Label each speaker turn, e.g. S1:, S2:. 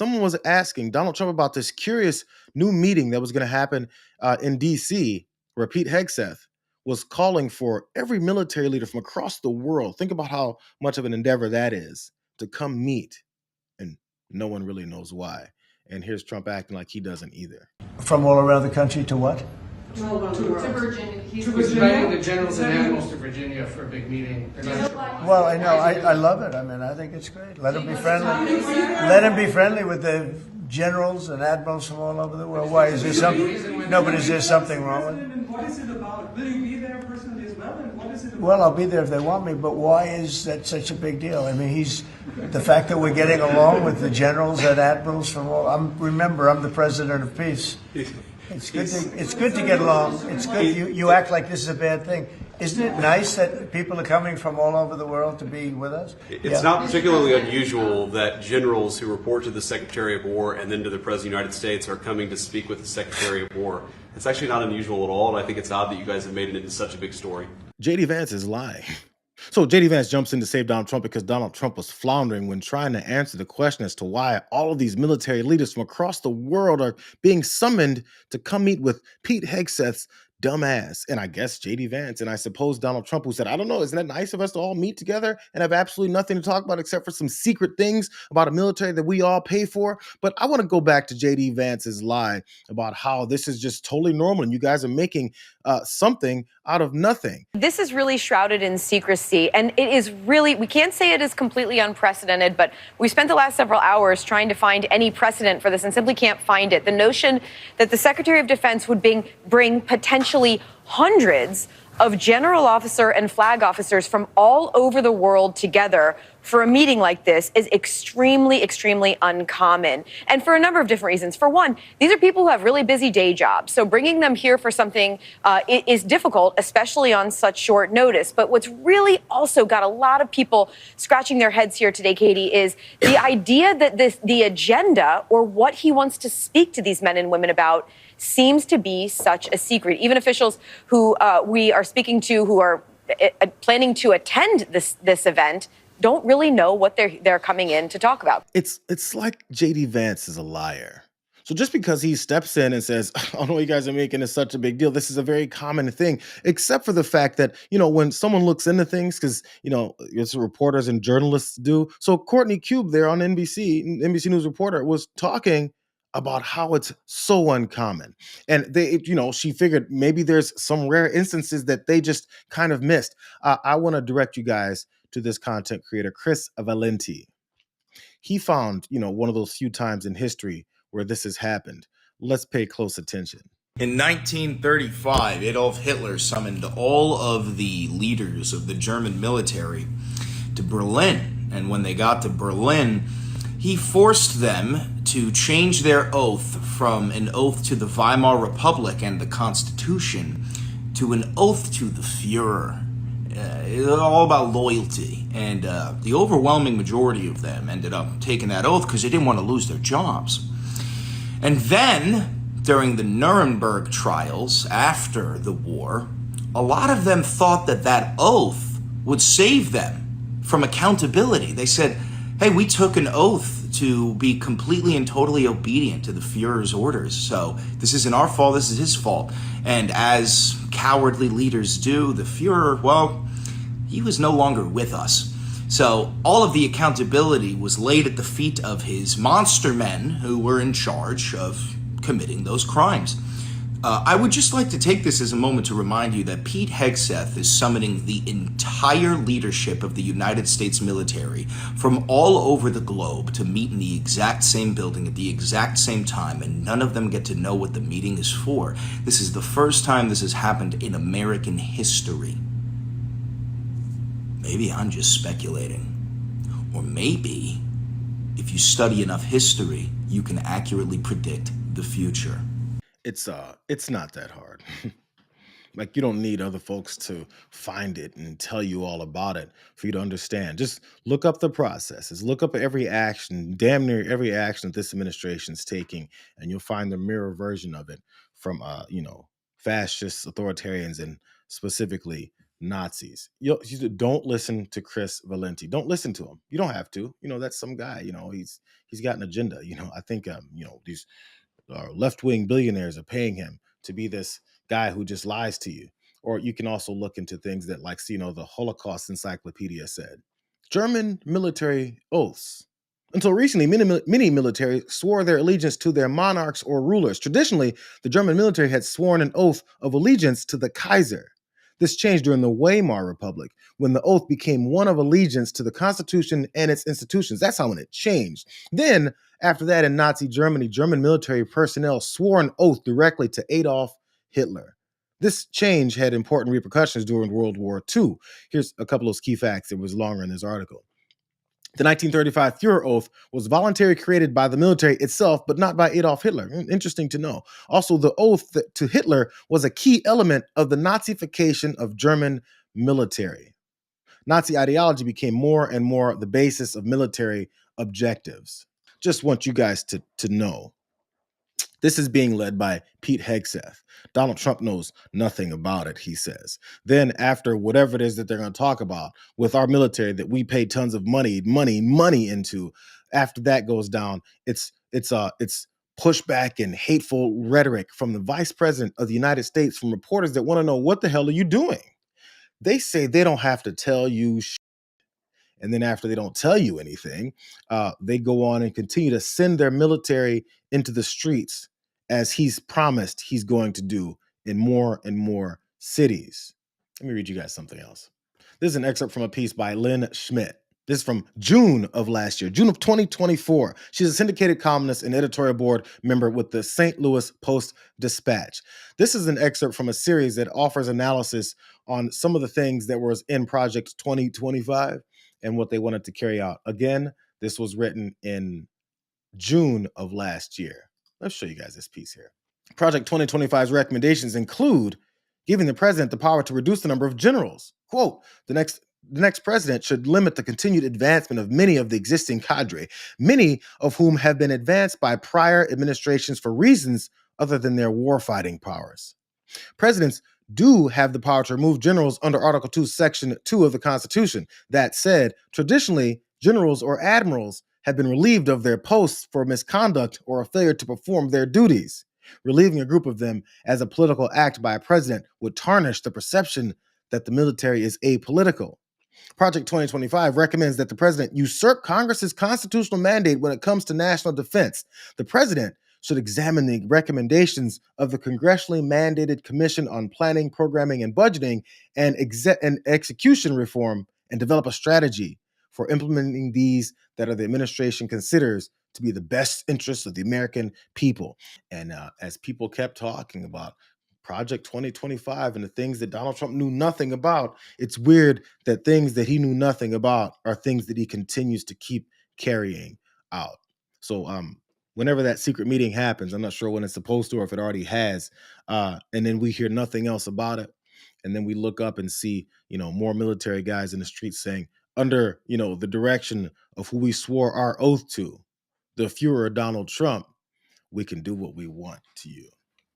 S1: someone was asking Donald Trump about this curious new meeting that was going to happen in D.C., where Pete Hegseth was calling for every military leader from across the world. Think about how much of an endeavor that is to come meet, and no one really knows why. And here's Trump acting like he doesn't either.
S2: From all around the country to what?
S3: To Virginia.
S4: He's inviting the generals and admirals to Virginia for a big meeting.
S2: Well, I know. I love it. I mean, I think it's great. Let him be friendly. Let him be friendly with the generals and admirals from all over the world. Why is there something? No, but is there something wrong with it?
S3: What is it about? Will you be there personally as well? And what is it about?
S2: Well, I'll be there if they want me, but why is that such a big deal? I mean, the fact that we're getting along with the generals and admirals from all. Remember, I'm the president of peace. It's good to get along. It's good. You act like this is a bad thing. Isn't it nice that people are coming from all over the world to be with us?
S5: It's not particularly unusual that generals who report to the Secretary of War and then to the President of the United States are coming to speak with the Secretary of War. It's actually not unusual at all, and I think it's odd that you guys have made it into such a big story.
S1: J.D. Vance is lying. So J.D. Vance jumps in to save Donald Trump because Donald Trump was floundering when trying to answer the question as to why all of these military leaders from across the world are being summoned to come meet with Pete Hegseth's dumbass. And I guess J.D. Vance and I suppose Donald Trump, who said, I don't know, isn't that nice of us to all meet together and have absolutely nothing to talk about except for some secret things about a military that we all pay for? But I want to go back to J.D. Vance's lie about how this is just totally normal and you guys are making something out of nothing.
S6: This is really shrouded in secrecy, and it is really, we can't say it is completely unprecedented, but we spent the last several hours trying to find any precedent for this and simply can't find it. The notion that the Secretary of Defense would bring potentially hundreds of general officer and flag officers from all over the world together for a meeting like this is extremely, extremely uncommon. And for a number of different reasons. For one, these are people who have really busy day jobs. So bringing them here for something is difficult, especially on such short notice. But what's really also got a lot of people scratching their heads here today, Katie, is the idea that the agenda or what he wants to speak to these men and women about seems to be such a secret. Even officials who we are speaking to who are planning to attend this event don't really know what they're coming in to talk about.
S1: It's like J.D. Vance is a liar. So just because he steps in and says, oh no, you guys are making this such a big deal, this is a very common thing, except for the fact that, when someone looks into things, because, it's reporters and journalists do. So Courtney Cube there on NBC News reporter was talking about how it's so uncommon. And she figured maybe there's some rare instances that they just kind of missed. I want to direct you guys to this content creator, Chris Valenti. He found, one of those few times in history where this has happened. Let's pay close attention.
S7: In 1935, Adolf Hitler summoned all of the leaders of the German military to Berlin. And when they got to Berlin, he forced them to change their oath from an oath to the Weimar Republic and the Constitution to an oath to the Fuhrer. It's all about loyalty. And the overwhelming majority of them ended up taking that oath because they didn't want to lose their jobs. And then, during the Nuremberg trials after the war, a lot of them thought that oath would save them from accountability. They said, hey, we took an oath to be completely and totally obedient to the Fuhrer's orders. So this isn't our fault, this is his fault. And as cowardly leaders do, the Fuhrer, well, he was no longer with us. So all of the accountability was laid at the feet of his monster men who were in charge of committing those crimes. I would just like to take this as a moment to remind you that Pete Hegseth is summoning the entire leadership of the United States military from all over the globe to meet in the exact same building at the exact same time, and none of them get to know what the meeting is for. This is the first time this has happened in American history. Maybe I'm just speculating. Or maybe, if you study enough history, you can accurately predict the future.
S1: It's not that hard. Like, you don't need other folks to find it and tell you all about it for you to understand. Just look up the processes, look up every action, damn near every action that this administration's taking, and you'll find the mirror version of it from fascist authoritarians and specifically Nazis. Don't listen to Chris Valenti. Don't listen to him. You don't have to. That's some guy. He's got an agenda. I think these left-wing billionaires are paying him to be this guy who just lies to you. Or you can also look into things that, like, the Holocaust Encyclopedia said. German military oaths. Until recently, many military swore their allegiance to their monarchs or rulers. Traditionally, the German military had sworn an oath of allegiance to the Kaiser. This changed during the Weimar Republic, when the oath became one of allegiance to the Constitution and its institutions. That's how it changed. Then, after that, in Nazi Germany, German military personnel swore an oath directly to Adolf Hitler. This change had important repercussions during World War II. Here's a couple of key facts. It was longer in this article. The 1935 Führer Oath was voluntarily created by the military itself, but not by Adolf Hitler. Interesting to know. Also, the oath to Hitler was a key element of the Nazification of German military. Nazi ideology became more and more the basis of military objectives. Just want you guys to know. This is being led by Pete Hegseth. Donald Trump knows nothing about it, he says. Then, after whatever it is that they're going to talk about with our military that we pay tons of money into, after that goes down, it's pushback and hateful rhetoric from the vice president of the United States, from reporters that want to know, what the hell are you doing? They say they don't have to tell you and then after they don't tell you anything, they go on and continue to send their military into the streets, as he's promised he's going to do in more and more cities. Let me read you guys something else. This is an excerpt from a piece by Lynn Schmidt. This is from June of last year, June of 2024. She's a syndicated columnist and editorial board member with the St. Louis Post-Dispatch. This is an excerpt from a series that offers analysis on some of the things that was in Project 2025 and what they wanted to carry out. Again, this was written in June of last year. Let's show you guys this piece here. Project 2025's recommendations include giving the president the power to reduce the number of generals. Quote, the next president should limit the continued advancement of many of the existing cadre, many of whom have been advanced by prior administrations for reasons other than their warfighting powers. Presidents do have the power to remove generals under Article 2, Section 2 of the Constitution. That said, traditionally, generals or admirals have been relieved of their posts for misconduct or a failure to perform their duties. Relieving a group of them as a political act by a president would tarnish the perception that the military is apolitical. Project 2025 recommends that the president usurp Congress's constitutional mandate when it comes to national defense. The president should examine the recommendations of the congressionally mandated Commission on Planning, Programming, and Budgeting and Execution Reform and develop a strategy for implementing these that the administration considers to be the best interests of the American people. And as people kept talking about Project 2025 and the things that Donald Trump knew nothing about, it's weird that things that he knew nothing about are things that he continues to keep carrying out. So whenever that secret meeting happens, I'm not sure when it's supposed to or if it already has, and then we hear nothing else about it, and then we look up and see, more military guys in the streets saying, under, the direction of who we swore our oath to, the Führer Donald Trump, we can do what we want to you.